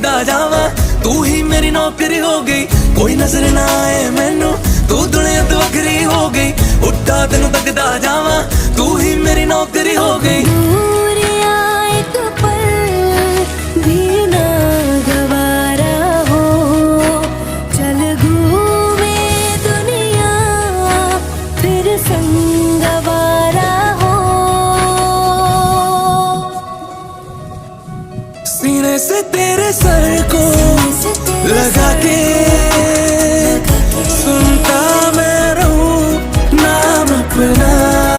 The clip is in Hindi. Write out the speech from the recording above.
तकदा जावा, तू ही मेरी नौकरी हो गई। कोई नजर ना आए मैनू, तू दुनिया तो वखरी हो गई। उठा तेनू तकदा जावा, तू ही मेरी नौकरी हो गई। दूरिया एक पल भी ना गवारा हो, चल घूमे दुनिया फिर संगवारा हो। सीने से तेरे सर को लगा के